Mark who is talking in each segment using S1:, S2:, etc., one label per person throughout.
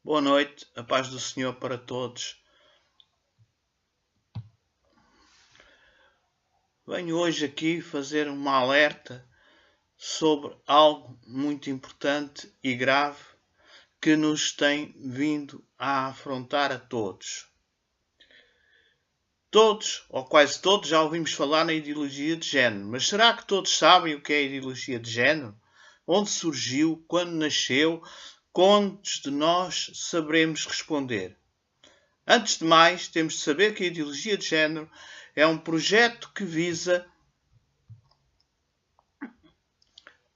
S1: Boa noite, a paz do Senhor para todos. Venho hoje aqui fazer uma alerta sobre algo muito importante e grave que nos tem vindo a afrontar a todos. Todos, ou quase todos, já ouvimos falar na ideologia de género, mas será que todos sabem o que é a ideologia de género? Onde surgiu? Quando nasceu? Quantos de nós saberemos responder? Antes de mais, temos de saber que a ideologia de género é um projeto que visa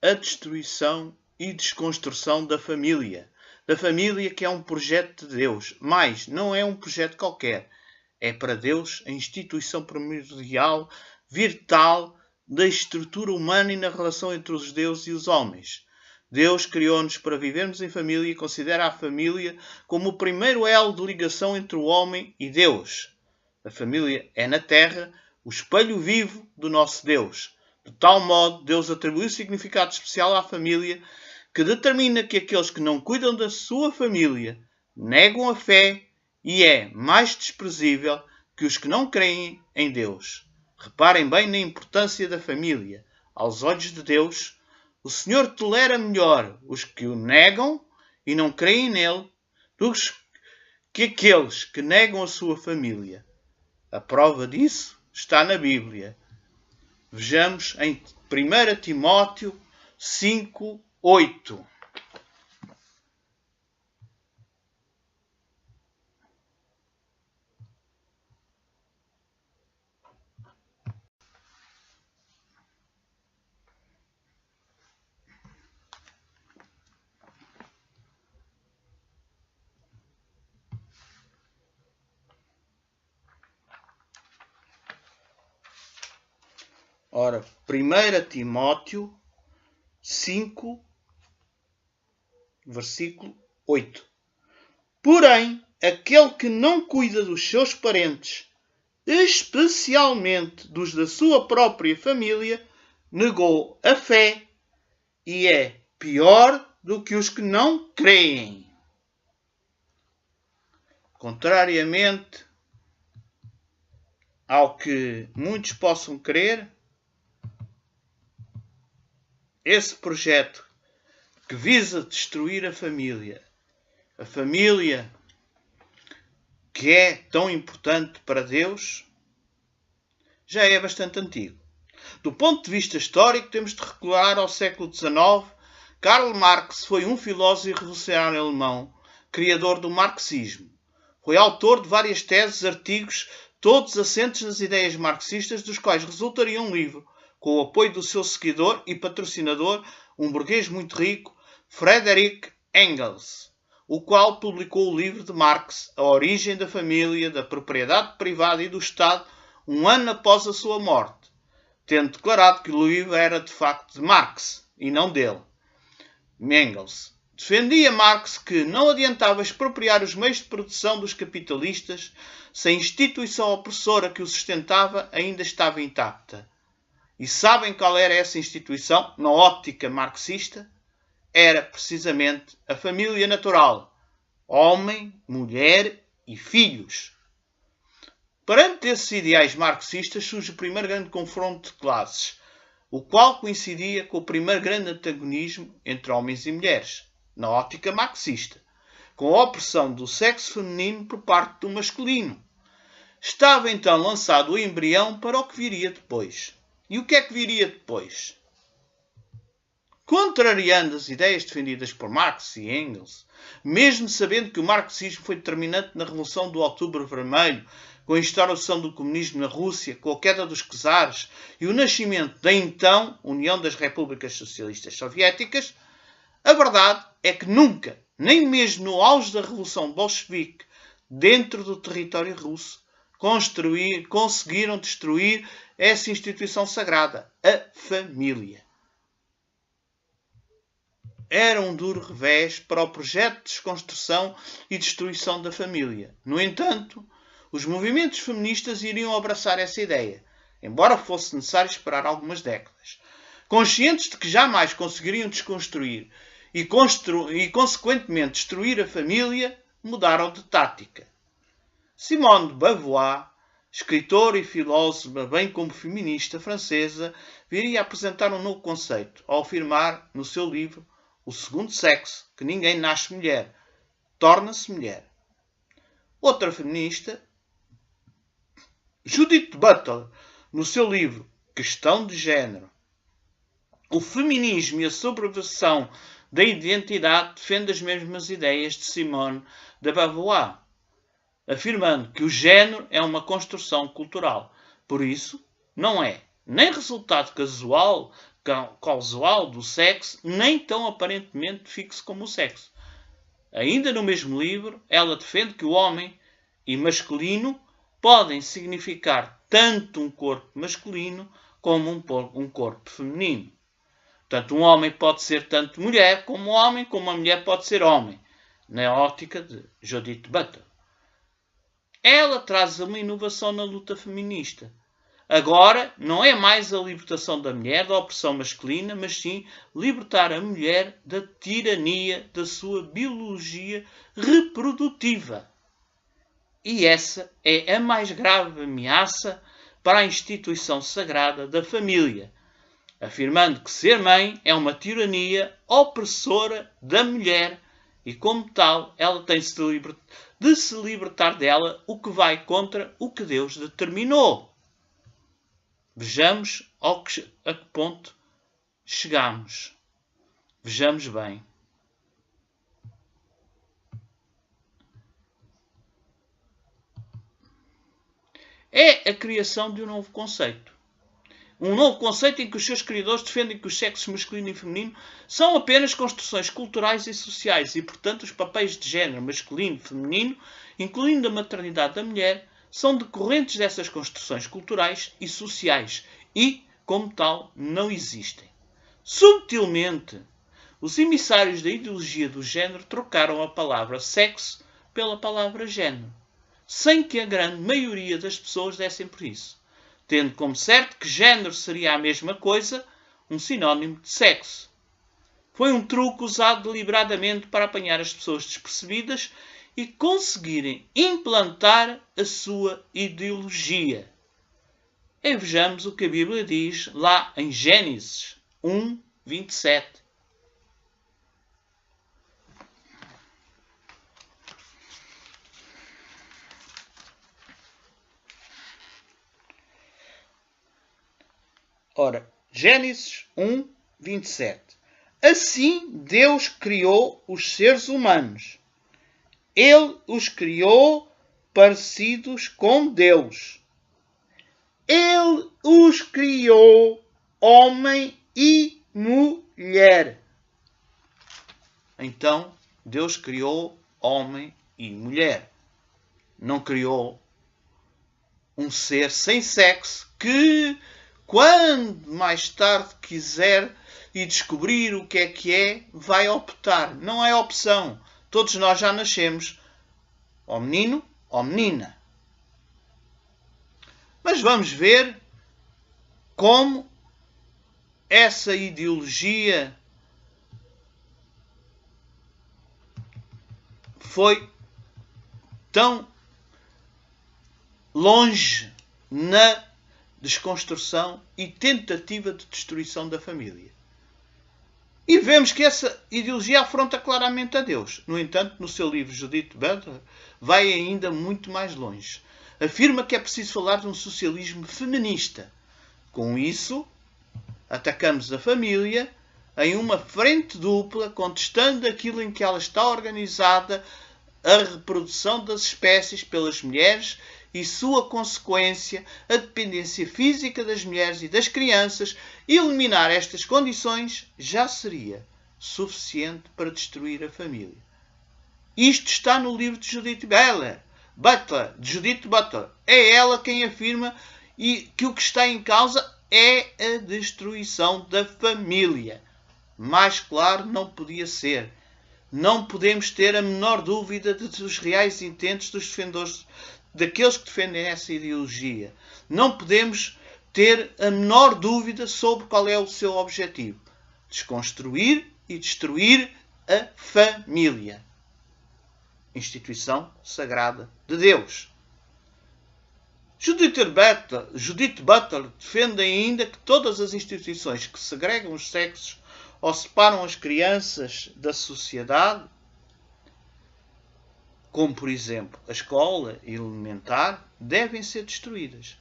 S1: a destruição e desconstrução da família. Da família, que é um projeto de Deus. Mas não é um projeto qualquer. É para Deus a instituição primordial, vital da estrutura humana e na relação entre os deuses e os homens. Deus criou-nos para vivermos em família e considera a família como o primeiro elo de ligação entre o homem e Deus. A família é na Terra o espelho vivo do nosso Deus. De tal modo, Deus atribuiu significado especial à família que determina que aqueles que não cuidam da sua família negam a fé e é mais desprezível que os que não creem em Deus. Reparem bem na importância da família. Aos olhos de Deus, o Senhor tolera melhor os que o negam e não creem nele do que aqueles que negam a sua família. A prova disso está na Bíblia. Vejamos em 1 Timóteo 5:8. Ora, 1 Timóteo 5, versículo 8. Porém, aquele que não cuida dos seus parentes, especialmente dos da sua própria família, negou a fé e é pior do que os que não creem. Contrariamente ao que muitos possam crer, esse projeto que visa destruir a família que é tão importante para Deus, já é bastante antigo. Do ponto de vista histórico, temos de recuar ao século XIX. Karl Marx foi um filósofo e revolucionário alemão, criador do marxismo. Foi autor de várias teses e artigos, todos assentes nas ideias marxistas, dos quais resultaria um livro, com o apoio do seu seguidor e patrocinador, um burguês muito rico, Friedrich Engels, o qual publicou o livro de Marx, A Origem da Família, da Propriedade Privada e do Estado, um ano após a sua morte, tendo declarado que o livro era de facto de Marx e não dele. Engels defendia Marx que não adiantava expropriar os meios de produção dos capitalistas se a instituição opressora que o sustentava ainda estava intacta. E sabem qual era essa instituição, na óptica marxista? Era precisamente a família natural. Homem, mulher e filhos. Perante esses ideais marxistas surge o primeiro grande confronto de classes, o qual coincidia com o primeiro grande antagonismo entre homens e mulheres, na óptica marxista, com a opressão do sexo feminino por parte do masculino. Estava então lançado o embrião para o que viria depois. E o que é que viria depois? Contrariando as ideias defendidas por Marx e Engels, mesmo sabendo que o marxismo foi determinante na Revolução do Outubro Vermelho, com a instauração do comunismo na Rússia, com a queda dos czares e o nascimento da então União das Repúblicas Socialistas Soviéticas, a verdade é que nunca, nem mesmo no auge da Revolução Bolchevique, dentro do território russo, conseguiram destruir essa instituição sagrada, a família. Era um duro revés para o projeto de desconstrução e destruição da família. No entanto, os movimentos feministas iriam abraçar essa ideia, embora fosse necessário esperar algumas décadas. Conscientes de que jamais conseguiriam desconstruir e consequentemente destruir a família, mudaram de tática. Simone de Beauvoir, escritora e filósofa, bem como feminista francesa, viria a apresentar um novo conceito ao afirmar no seu livro O Segundo Sexo que ninguém nasce mulher, torna-se mulher. Outra feminista, Judith Butler, no seu livro Questão de Género, O Feminismo e a Subversão da Identidade, defende as mesmas ideias de Simone de Beauvoir, afirmando que o género é uma construção cultural. Por isso, não é nem resultado causal do sexo, nem tão aparentemente fixo como o sexo. Ainda no mesmo livro, ela defende que o homem e masculino podem significar tanto um corpo masculino como um corpo feminino. Portanto, um homem pode ser tanto mulher como homem, como uma mulher pode ser homem, na ótica de Judith Butler. Ela traz uma inovação na luta feminista. Agora, não é mais a libertação da mulher da opressão masculina, mas sim libertar a mulher da tirania da sua biologia reprodutiva. E essa é a mais grave ameaça para a instituição sagrada da família, afirmando que ser mãe é uma tirania opressora da mulher e, como tal, ela tem de se libertar dela, o que vai contra o que Deus determinou. Vejamos a que ponto chegamos. Vejamos bem. É a criação de um novo conceito. Um novo conceito em que os seus criadores defendem que os sexos masculino e feminino são apenas construções culturais e sociais e, portanto, os papéis de género masculino e feminino, incluindo a maternidade da mulher, são decorrentes dessas construções culturais e sociais e, como tal, não existem. Subtilmente, os emissários da ideologia do género trocaram a palavra sexo pela palavra género, sem que a grande maioria das pessoas dessem por isso, tendo como certo que género seria a mesma coisa, um sinónimo de sexo. Foi um truque usado deliberadamente para apanhar as pessoas despercebidas e conseguirem implantar a sua ideologia. E vejamos o que a Bíblia diz lá em Gênesis 1, 27. Ora, Gênesis 1, 27. Assim Deus criou os seres humanos. Ele os criou parecidos com Deus. Ele os criou homem e mulher. Então, Deus criou homem e mulher. Não criou um ser sem sexo que, quando mais tarde quiser e descobrir o que é, vai optar. Não é opção. Todos nós já nascemos ou menino ou menina. Mas vamos ver como essa ideologia foi tão longe na desconstrução e tentativa de destruição da família. E vemos que essa ideologia afronta claramente a Deus. No entanto, no seu livro Judith Butler, vai ainda muito mais longe. Afirma que é preciso falar de um socialismo feminista. Com isso, atacamos a família em uma frente dupla, contestando aquilo em que ela está organizada, a reprodução das espécies pelas mulheres e sua consequência, a dependência física das mulheres e das crianças. Eliminar estas condições já seria suficiente para destruir a família. Isto está no livro de Judith Butler. É ela quem afirma que o que está em causa é a destruição da família. Mais claro não podia ser. Não podemos ter a menor dúvida dos reais intentos dos defensores, daqueles que defendem essa ideologia. Não podemos ter a menor dúvida sobre qual é o seu objetivo. Desconstruir e destruir a família, instituição sagrada de Deus. Judith Butler defende ainda que todas as instituições que segregam os sexos ou separam as crianças da sociedade, como por exemplo a escola elementar, devem ser destruídas.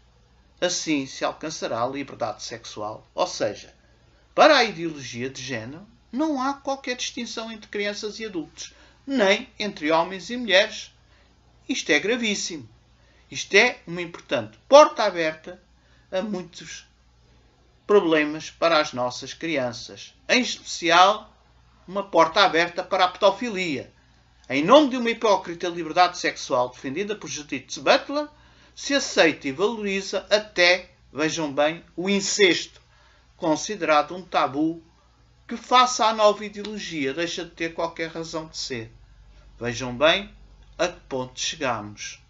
S1: Assim se alcançará a liberdade sexual. Ou seja, para a ideologia de género, não há qualquer distinção entre crianças e adultos, nem entre homens e mulheres. Isto é gravíssimo. Isto é uma importante porta aberta a muitos problemas para as nossas crianças. Em especial, uma porta aberta para a pedofilia. Em nome de uma hipócrita liberdade sexual defendida por Judith Butler, se aceita e valoriza até, vejam bem, o incesto, considerado um tabu que, face à nova ideologia, deixa de ter qualquer razão de ser. Vejam bem a que ponto chegamos.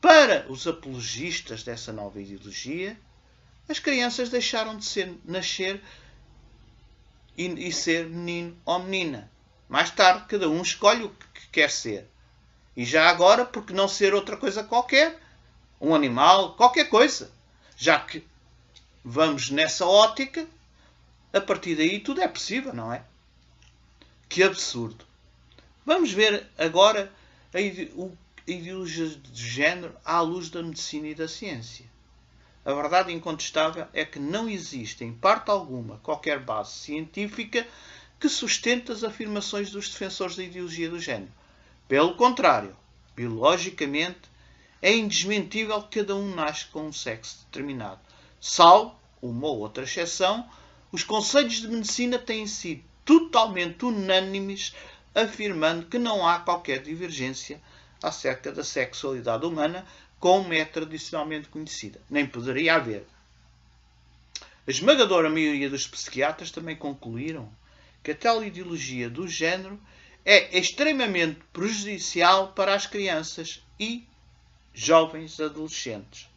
S1: Para os apologistas dessa nova ideologia, as crianças deixaram de nascer e ser menino ou menina. Mais tarde, cada um escolhe o que quer ser. E já agora, por que não ser outra coisa qualquer? Um animal, qualquer coisa. Já que vamos nessa ótica, a partir daí tudo é possível, não é? Que absurdo. Vamos ver agora a ideologia de género à luz da medicina e da ciência. A verdade incontestável é que não existe, em parte alguma, qualquer base científica que sustente as afirmações dos defensores da ideologia do género. Pelo contrário, biologicamente, é indesmentível que cada um nasce com um sexo determinado. Salvo uma ou outra exceção, os conselhos de medicina têm sido totalmente unânimes, afirmando que não há qualquer divergência acerca da sexualidade humana como é tradicionalmente conhecida. Nem poderia haver. A esmagadora maioria dos psiquiatras também concluíram que a tal ideologia do género é extremamente prejudicial para as crianças e jovens adolescentes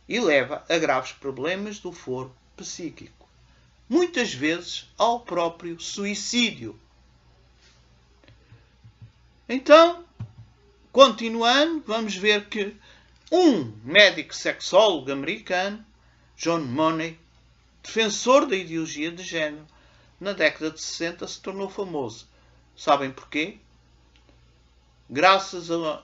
S1: e leva a graves problemas do foro psíquico, muitas vezes ao próprio suicídio. Então, continuando, vamos ver que um médico sexólogo americano, John Money, defensor da ideologia de género, na década de 60 se tornou famoso. Sabem porquê? Graças a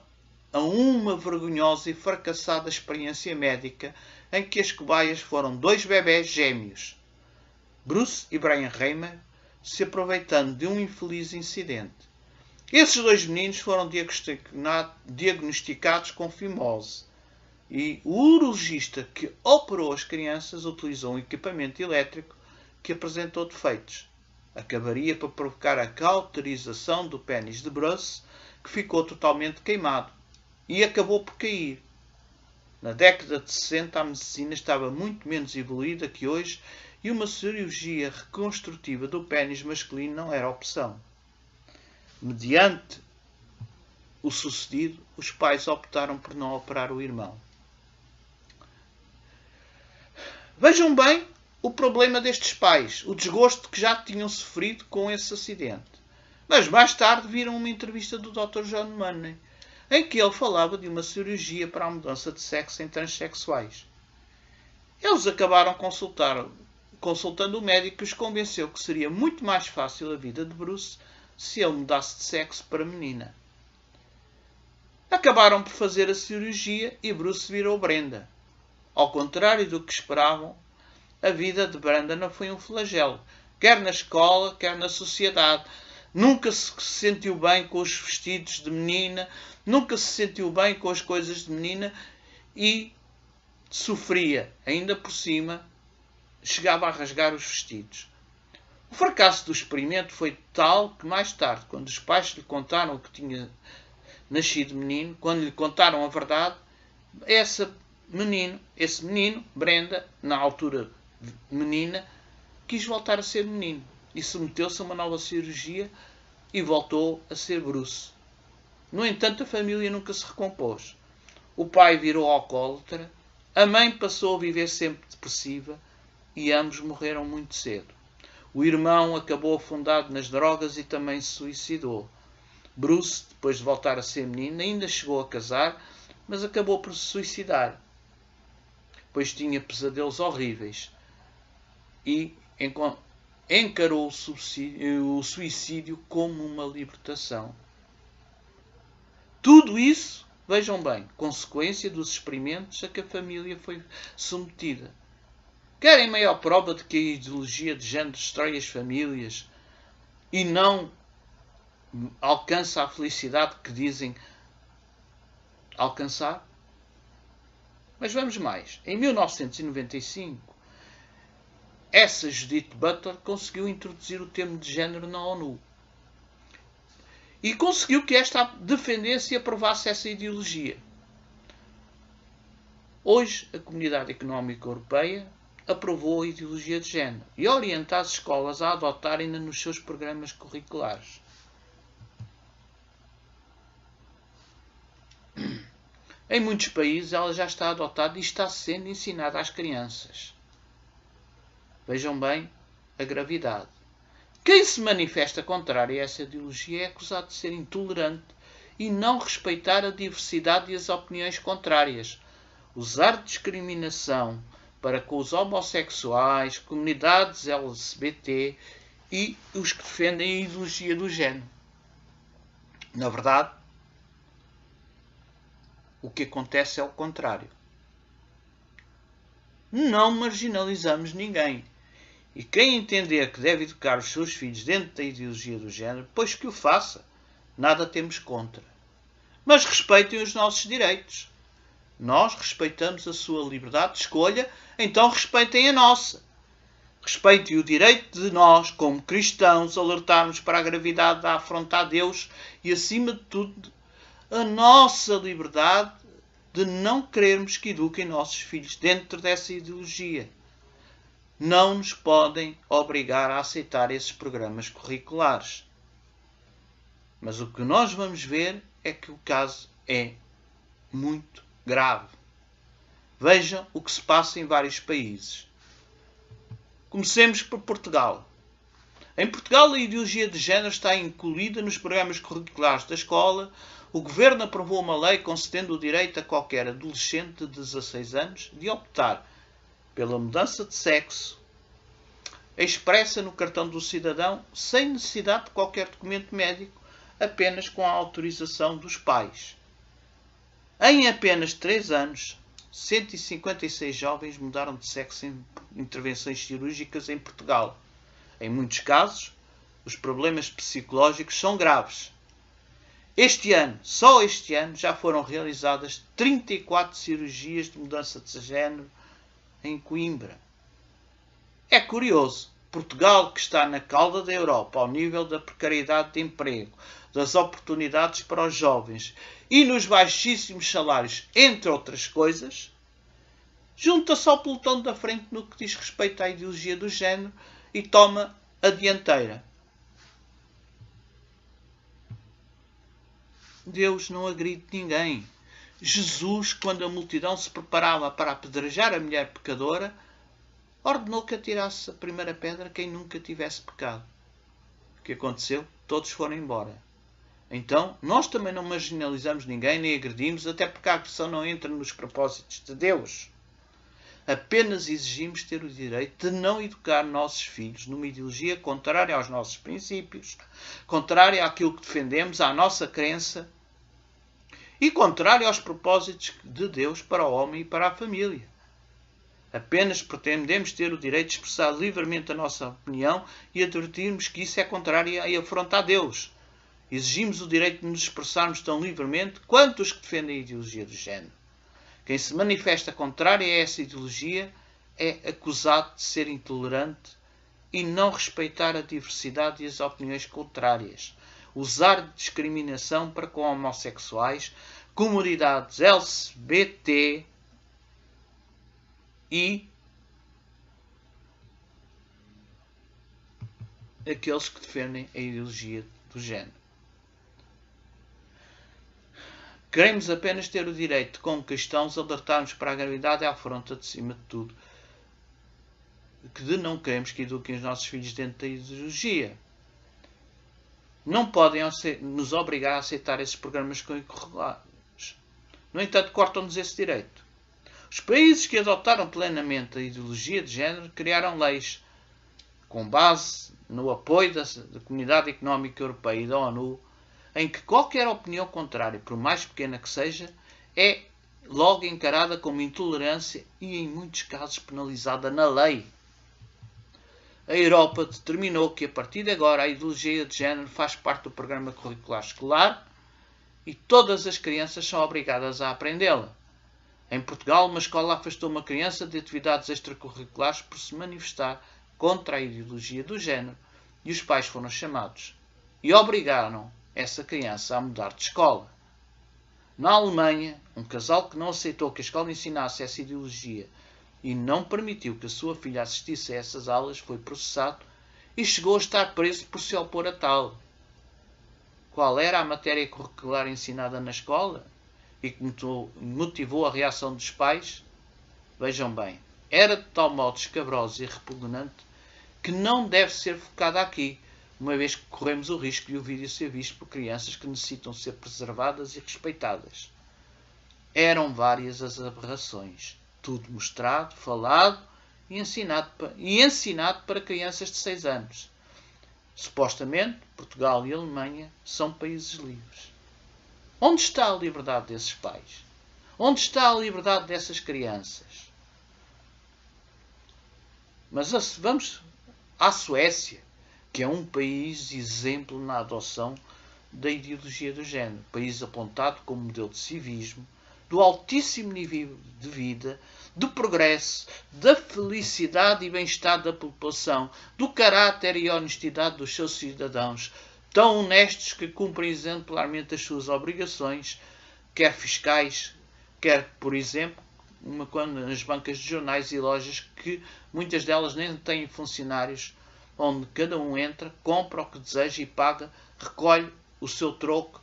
S1: uma vergonhosa e fracassada experiência médica em que as cobaias foram 2 bebés gêmeos, Bruce e Brian Reimer, se aproveitando de um infeliz incidente. Esses 2 meninos foram diagnosticados com fimose e o urologista que operou as crianças utilizou um equipamento elétrico que apresentou defeitos. Acabaria por provocar a cauterização do pênis de Bruce, que ficou totalmente queimado e acabou por cair. Na década de 60 a medicina estava muito menos evoluída que hoje e uma cirurgia reconstrutiva do pênis masculino não era opção. Mediante o sucedido, os pais optaram por não operar o irmão. Vejam bem o problema destes pais, o desgosto que já tinham sofrido com esse acidente. Mas mais tarde viram uma entrevista do Dr. John Money, em que ele falava de uma cirurgia para a mudança de sexo em transexuais. Eles acabaram consultando o médico que os convenceu que seria muito mais fácil a vida de Bruce se ele mudasse de sexo para menina. Acabaram por fazer a cirurgia e Bruce virou Brenda. Ao contrário do que esperavam, a vida de Brenda não foi um flagelo, quer na escola, quer na sociedade. Nunca se sentiu bem com os vestidos de menina, nunca se sentiu bem com as coisas de menina e sofria. Ainda por cima, chegava a rasgar os vestidos. O fracasso do experimento foi tal que mais tarde, quando os pais lhe contaram que tinha nascido menino, quando lhe contaram a verdade, esse menino, Brenda, na altura menina, quis voltar a ser menino e submeteu-se a uma nova cirurgia e voltou a ser Bruce. No entanto, a família nunca se recompôs. O pai virou alcoólatra, a mãe passou a viver sempre depressiva e ambos morreram muito cedo. O irmão acabou afundado nas drogas e também se suicidou. Bruce, depois de voltar a ser menino, ainda chegou a casar, mas acabou por se suicidar, pois tinha pesadelos horríveis e encarou o suicídio como uma libertação. Tudo isso, vejam bem, consequência dos experimentos a que a família foi submetida. Querem maior prova de que a ideologia de género destrói as famílias e não alcança a felicidade que dizem alcançar? Mas vamos mais. Em 1995, essa Judith Butler conseguiu introduzir o termo de género na ONU. E conseguiu que esta defendesse e aprovasse essa ideologia. Hoje, a Comunidade Económica Europeia aprovou a ideologia de género e orienta as escolas a adotarem-na nos seus programas curriculares. Em muitos países ela já está adotada e está sendo ensinada às crianças. Vejam bem a gravidade. Quem se manifesta contrário a essa ideologia é acusado de ser intolerante e não respeitar a diversidade e as opiniões contrárias. Usar discriminação para com os homossexuais, comunidades LGBT e os que defendem a ideologia do género. Na verdade, o que acontece é o contrário. Não marginalizamos ninguém. E quem entender que deve educar os seus filhos dentro da ideologia do género, pois que o faça. Nada temos contra. Mas respeitem os nossos direitos. Nós respeitamos a sua liberdade de escolha, então respeitem a nossa. Respeitem o direito de nós, como cristãos, alertarmos para a gravidade da afronta a Deus e, acima de tudo, a nossa liberdade de não querermos que eduquem nossos filhos dentro dessa ideologia. Não nos podem obrigar a aceitar esses programas curriculares. Mas o que nós vamos ver é que o caso é muito grave. Vejam o que se passa em vários países. Comecemos por Portugal. Em Portugal, a ideologia de género está incluída nos programas curriculares da escola. O Governo aprovou uma lei concedendo o direito a qualquer adolescente de 16 anos de optar pela mudança de sexo expressa no cartão do cidadão sem necessidade de qualquer documento médico, apenas com a autorização dos pais. Em apenas 3 anos, 156 jovens mudaram de sexo em intervenções cirúrgicas em Portugal. Em muitos casos, os problemas psicológicos são graves. Só este ano, já foram realizadas 34 cirurgias de mudança de género em Coimbra. É curioso, Portugal, que está na cauda da Europa ao nível da precariedade de emprego, das oportunidades para os jovens e nos baixíssimos salários, entre outras coisas, junta-se ao pelotão da frente no que diz respeito à ideologia do género e toma a dianteira. Deus não agride ninguém. Jesus, quando a multidão se preparava para apedrejar a mulher pecadora, ordenou que atirasse a primeira pedra quem nunca tivesse pecado. O que aconteceu? Todos foram embora. Então, nós também não marginalizamos ninguém, nem agredimos, até porque a agressão não entra nos propósitos de Deus. Apenas exigimos ter o direito de não educar nossos filhos numa ideologia contrária aos nossos princípios, contrária àquilo que defendemos, à nossa crença e contrária aos propósitos de Deus para o homem e para a família. Apenas pretendemos ter o direito de expressar livremente a nossa opinião e advertirmos que isso é contrário e afronta a Deus. Exigimos o direito de nos expressarmos tão livremente quanto os que defendem a ideologia do género. Quem se manifesta contrário a essa ideologia é acusado de ser intolerante e não respeitar a diversidade e as opiniões contrárias. Usar discriminação para com homossexuais, comunidades LGBT e aqueles que defendem a ideologia do género. Queremos apenas ter o direito de, como cristãos, alertarmos para a gravidade e a afronta de cima de tudo. de não queremos que eduquem os nossos filhos dentro da ideologia. Não podem nos obrigar a aceitar esses programas curriculares. No entanto, cortam-nos esse direito. Os países que adotaram plenamente a ideologia de género criaram leis com base no apoio da Comunidade Económica Europeia e da ONU, em que qualquer opinião contrária, por mais pequena que seja, é logo encarada como intolerância e, em muitos casos, penalizada na lei. A Europa determinou que, a partir de agora, a ideologia de género faz parte do programa curricular escolar e todas as crianças são obrigadas a aprendê-la. Em Portugal, uma escola afastou uma criança de atividades extracurriculares por se manifestar contra a ideologia do género e os pais foram chamados e obrigaram essa criança a mudar de escola. Na Alemanha, um casal que não aceitou que a escola ensinasse essa ideologia e não permitiu que a sua filha assistisse a essas aulas foi processado e chegou a estar preso por se opor a tal. Qual era a matéria curricular ensinada na escola e que motivou a reação dos pais? Vejam bem, era de tal modo escabrosa e repugnante que não deve ser focada aqui, uma vez que corremos o risco de o vídeo ser visto por crianças que necessitam ser preservadas e respeitadas. Eram várias as aberrações, tudo mostrado, falado e ensinado para crianças de 6 anos. Supostamente, Portugal e Alemanha são países livres. Onde está a liberdade desses pais? Onde está a liberdade dessas crianças? Mas vamos à Suécia, que é um país exemplo na adoção da ideologia do género. País apontado como modelo de civismo, do altíssimo nível de vida, do progresso, da felicidade e bem-estar da população, do caráter e honestidade dos seus cidadãos, tão honestos que cumprem exemplarmente as suas obrigações, quer fiscais, quer, por exemplo, nas bancas de jornais e lojas, que muitas delas nem têm funcionários, onde cada um entra, compra o que deseja e paga, recolhe o seu troco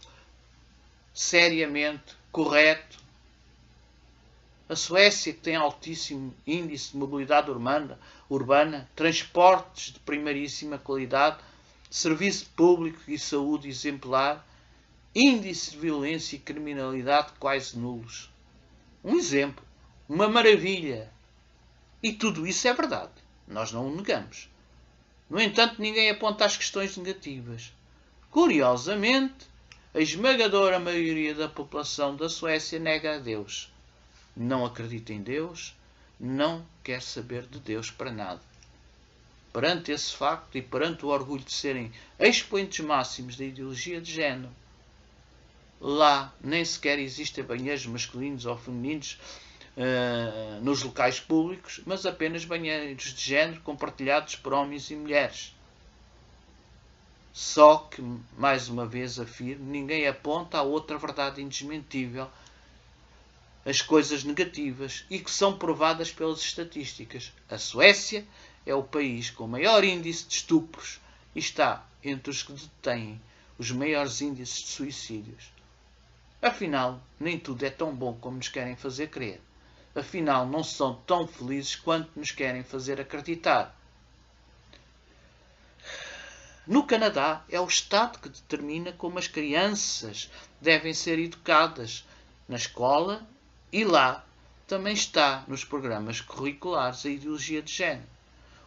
S1: seriamente, correto. A Suécia, que tem altíssimo índice de mobilidade urbana, transportes de primeiríssima qualidade, serviço público e saúde exemplar, índice de violência e criminalidade quase nulos. Um exemplo, uma maravilha. E tudo isso é verdade. Nós não o negamos. No entanto, ninguém aponta as questões negativas. Curiosamente, a esmagadora maioria da população da Suécia nega a Deus. Não acredita em Deus, não quer saber de Deus para nada. Perante esse facto e perante o orgulho de serem expoentes máximos da ideologia de género, lá nem sequer existem banheiros masculinos ou femininos nos locais públicos, mas apenas banheiros de género compartilhados por homens e mulheres. Só que, mais uma vez afirmo, ninguém aponta a outra verdade indesmentível, as coisas negativas e que são provadas pelas estatísticas. A Suécia é o país com o maior índice de estupros e está entre os que detêm os maiores índices de suicídios. Afinal, nem tudo é tão bom como nos querem fazer crer. Afinal, não são tão felizes quanto nos querem fazer acreditar. No Canadá, é o Estado que determina como as crianças devem ser educadas na escola e lá também está nos programas curriculares a ideologia de género.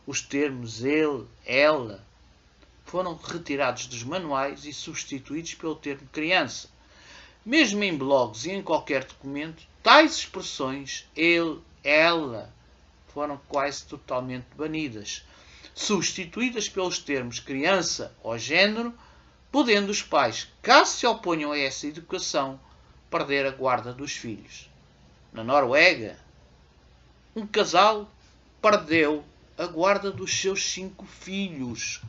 S1: Os termos ele, ela foram retirados dos manuais e substituídos pelo termo criança. Mesmo em blogs e em qualquer documento, tais expressões, ele, ela, foram quase totalmente banidas, substituídas pelos termos criança ou género, podendo os pais, caso se oponham a essa educação, perder a guarda dos filhos. Na Noruega, um casal perdeu a guarda dos seus 5 filhos,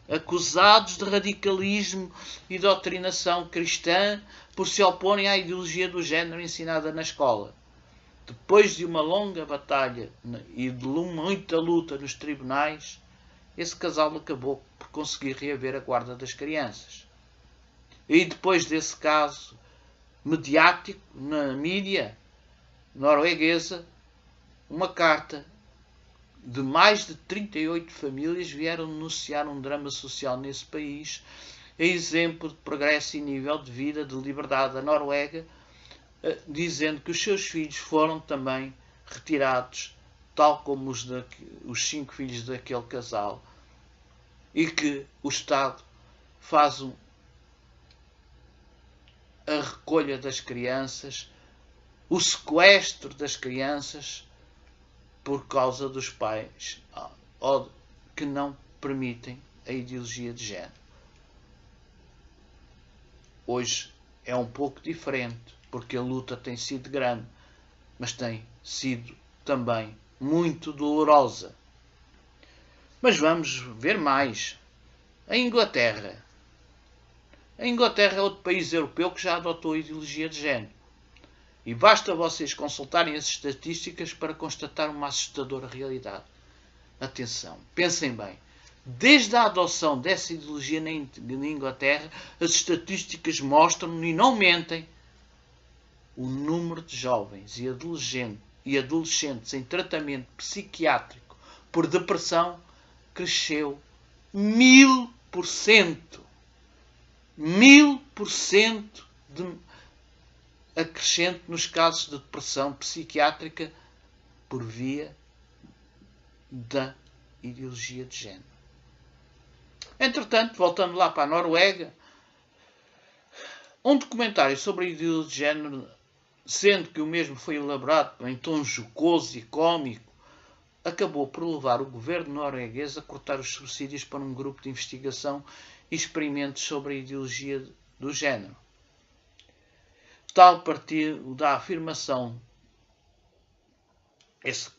S1: acusados de radicalismo e doutrinação cristã por se oporem à ideologia do género ensinada na escola. Depois de uma longa batalha e de muita luta nos tribunais, esse casal acabou por conseguir reaver a guarda das crianças. E depois desse caso mediático na mídia norueguesa, uma carta de mais de 38 famílias vieram denunciar um drama social nesse país, a exemplo de progresso e nível de vida, de liberdade da Noruega, dizendo que os seus filhos foram também retirados, tal como os 5 filhos daquele casal, e que o Estado faz a recolha das crianças, o sequestro das crianças, por causa dos pais que não permitem a ideologia de género. Hoje é um pouco diferente, porque a luta tem sido grande, mas tem sido também muito dolorosa. Mas vamos ver mais. A Inglaterra. A Inglaterra é outro país europeu que já adotou a ideologia de género. E basta vocês consultarem as estatísticas para constatar uma assustadora realidade. Atenção, pensem bem. Desde a adoção dessa ideologia na Inglaterra, as estatísticas mostram, e não mentem, o número de jovens e adolescentes em tratamento psiquiátrico por depressão cresceu 1000%. 1000% de acrescente nos casos de depressão psiquiátrica por via da ideologia de género. Entretanto, voltando lá para a Noruega, um documentário sobre a ideologia de género, sendo que o mesmo foi elaborado em tom jocoso e cómico, acabou por levar o governo norueguês a cortar os subsídios para um grupo de investigação e experimentos sobre a ideologia do género. Tal partiu da afirmação, esse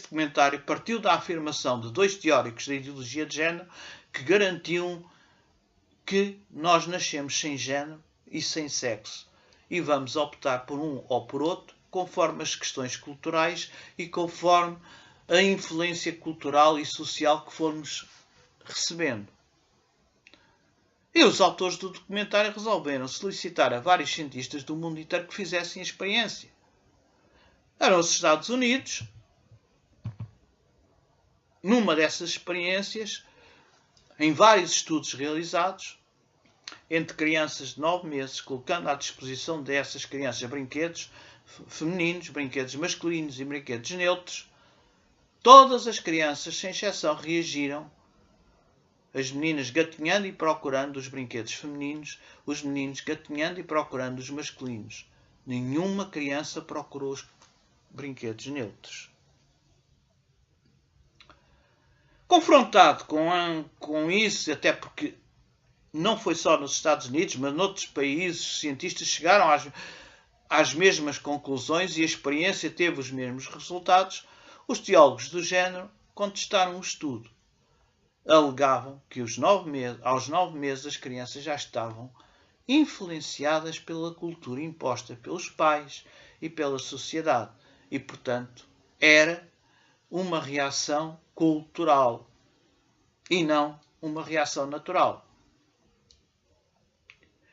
S1: documentário partiu da afirmação de 2 teóricos da ideologia de género que garantiam que nós nascemos sem género e sem sexo e vamos optar por um ou por outro conforme as questões culturais e conforme a influência cultural e social que formos recebendo. E os autores do documentário resolveram solicitar a vários cientistas do mundo inteiro que fizessem a experiência. Eram os Estados Unidos. Numa dessas experiências, em vários estudos realizados, entre crianças de 9 meses, colocando à disposição dessas crianças brinquedos femininos, brinquedos masculinos e brinquedos neutros, todas as crianças, sem exceção, reagiram. As meninas gatinhando e procurando os brinquedos femininos, os meninos gatinhando e procurando os masculinos. Nenhuma criança procurou os brinquedos neutros. Confrontado com isso, até porque não foi só nos Estados Unidos, mas noutros países, cientistas chegaram às mesmas conclusões e a experiência teve os mesmos resultados, os teólogos do género contestaram o estudo. Alegavam que aos 9 meses as crianças já estavam influenciadas pela cultura imposta pelos pais e pela sociedade e, portanto, era uma reação cultural e não uma reação natural.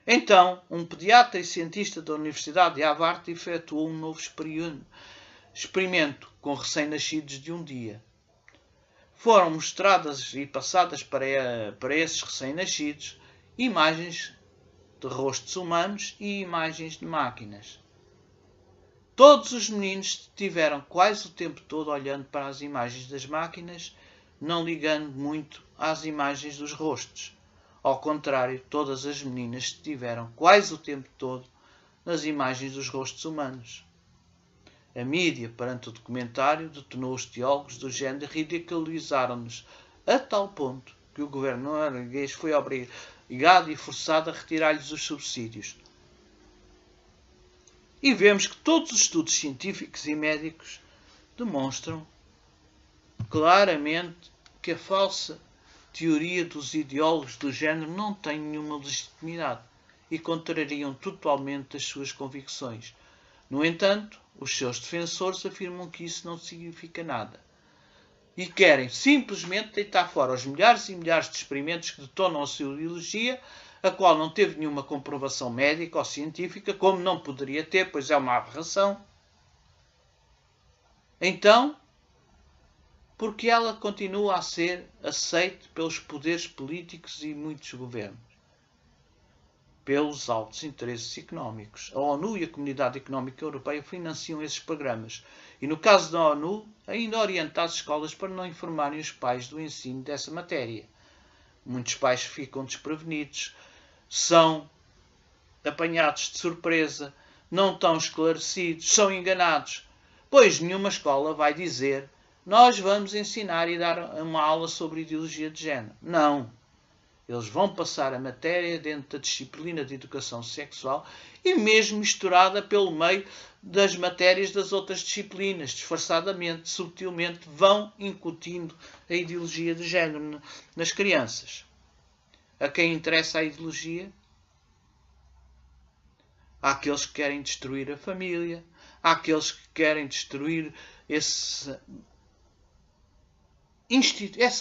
S1: Então, um pediatra e cientista da Universidade de Harvard efetuou um novo experimento com recém-nascidos de um dia. Foram mostradas e passadas para esses recém-nascidos imagens de rostos humanos e imagens de máquinas. Todos os meninos estiveram quase o tempo todo olhando para as imagens das máquinas, não ligando muito às imagens dos rostos. Ao contrário, todas as meninas estiveram quase o tempo todo nas imagens dos rostos humanos. A mídia, perante o documentário, detonou os teólogos do género e ridicularizaram-nos a tal ponto que o governo norueguês foi obrigado e forçado a retirar-lhes os subsídios. E vemos que todos os estudos científicos e médicos demonstram claramente que a falsa teoria dos ideólogos do género não tem nenhuma legitimidade e contrariam totalmente as suas convicções. No entanto, os seus defensores afirmam que isso não significa nada e querem simplesmente deitar fora os milhares e milhares de experimentos que detonam a sua ideologia, a qual não teve nenhuma comprovação médica ou científica, como não poderia ter, pois é uma aberração. Então, porque ela continua a ser aceita pelos poderes políticos e muitos governos, pelos altos interesses económicos. A ONU e a Comunidade Económica Europeia financiam esses programas e, no caso da ONU, ainda orientam as escolas para não informarem os pais do ensino dessa matéria. Muitos pais ficam desprevenidos, são apanhados de surpresa, não estão esclarecidos, são enganados, pois nenhuma escola vai dizer: nós vamos ensinar e dar uma aula sobre ideologia de género. Não. Eles vão passar a matéria dentro da disciplina de educação sexual e mesmo misturada pelo meio das matérias das outras disciplinas, disfarçadamente, subtilmente, vão incutindo a ideologia de género nas crianças. A quem interessa a ideologia? Há aqueles que querem destruir a família, há aqueles que querem destruir essa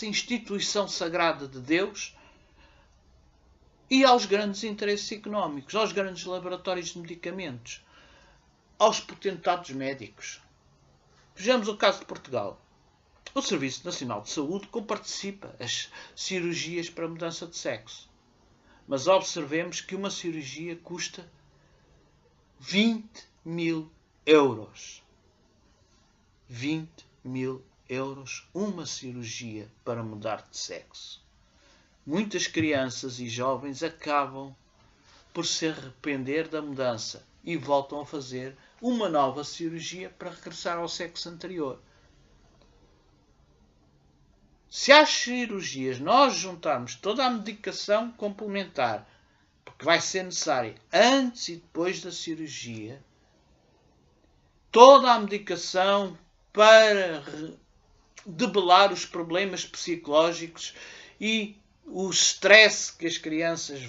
S1: instituição sagrada de Deus, e aos grandes interesses económicos, aos grandes laboratórios de medicamentos, aos potentados médicos. Vejamos o caso de Portugal. O Serviço Nacional de Saúde comparticipa as cirurgias para mudança de sexo. Mas observemos que uma cirurgia custa 20.000 euros. 20.000 euros uma cirurgia para mudar de sexo. Muitas crianças e jovens acabam por se arrepender da mudança e voltam a fazer uma nova cirurgia para regressar ao sexo anterior. Se às cirurgias nós juntarmos toda a medicação complementar, porque vai ser necessária antes e depois da cirurgia, toda a medicação para debelar os problemas psicológicos e o stress que as crianças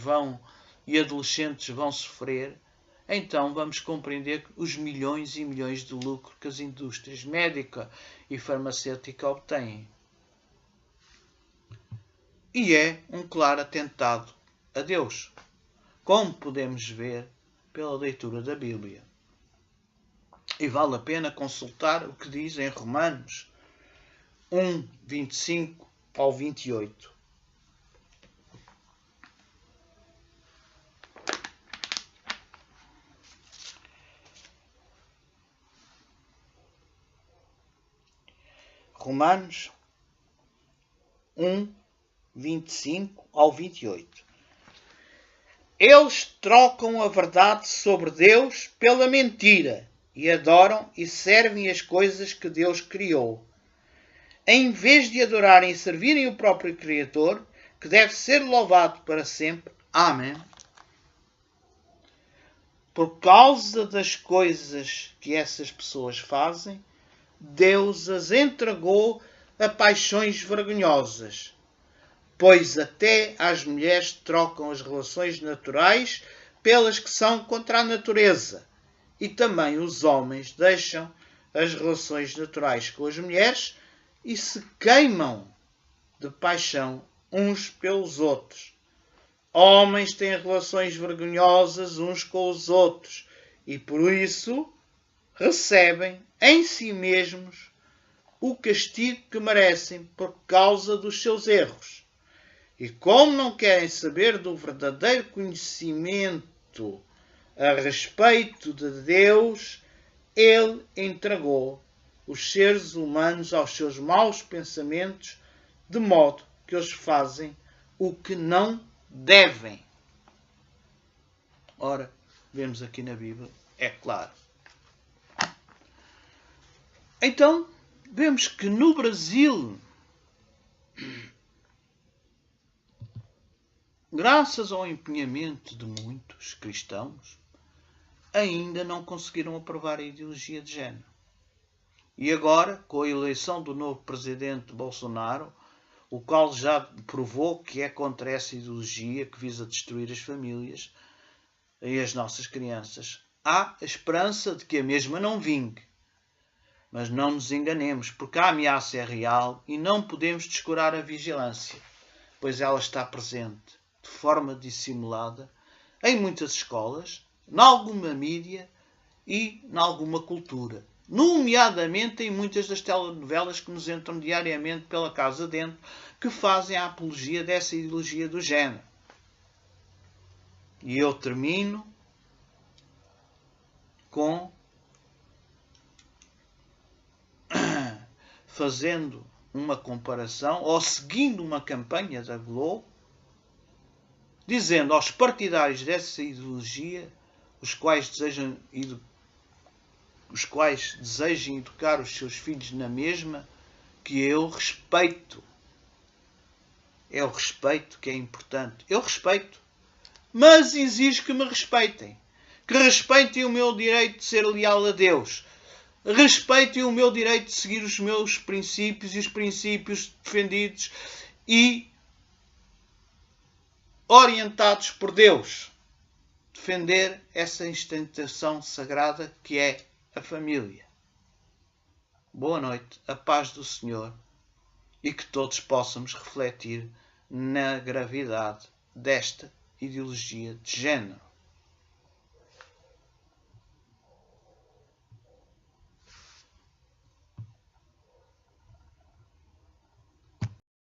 S1: e adolescentes vão sofrer, então vamos compreender os milhões e milhões de lucro que as indústrias médica e farmacêutica obtêm. E é um claro atentado a Deus, como podemos ver pela leitura da Bíblia. E vale a pena consultar o que diz em Romanos 1, 25 ao 28. Romanos 1, 25 ao 28. Eles trocam a verdade sobre Deus pela mentira e adoram e servem as coisas que Deus criou, em vez de adorarem e servirem o próprio Criador, que deve ser louvado para sempre. Amém. Por causa das coisas que essas pessoas fazem, Deus as entregou a paixões vergonhosas, pois até as mulheres trocam as relações naturais pelas que são contra a natureza, e também os homens deixam as relações naturais com as mulheres e se queimam de paixão uns pelos outros. Homens têm relações vergonhosas uns com os outros e por isso recebem em si mesmos o castigo que merecem por causa dos seus erros. E como não querem saber do verdadeiro conhecimento a respeito de Deus, Ele entregou os seres humanos aos seus maus pensamentos, de modo que eles fazem o que não devem. Ora, vemos aqui na Bíblia, é claro. Então, vemos que no Brasil, graças ao empenhamento de muitos cristãos, ainda não conseguiram aprovar a ideologia de género. E agora, com a eleição do novo presidente Bolsonaro, o qual já provou que é contra essa ideologia que visa destruir as famílias e as nossas crianças, há a esperança de que a mesma não vingue. Mas não nos enganemos, porque a ameaça é real e não podemos descurar a vigilância, pois ela está presente, de forma dissimulada, em muitas escolas, em alguma mídia e em alguma cultura. nomeadamente em muitas das telenovelas que nos entram diariamente pela casa dentro, que fazem a apologia dessa ideologia do género. E eu termino com fazendo uma comparação, ou seguindo uma campanha da Globo, dizendo aos partidários dessa ideologia, os quais desejam educar os seus filhos na mesma, que eu respeito. É o respeito que é importante. Eu respeito. Mas exijo que me respeitem. Que respeitem o meu direito de ser leal a Deus. Respeitem o meu direito de seguir os meus princípios e os princípios defendidos e orientados por Deus. Defender essa instituição sagrada que é a família. Boa noite, a paz do Senhor, e que todos possamos refletir na gravidade desta ideologia de género.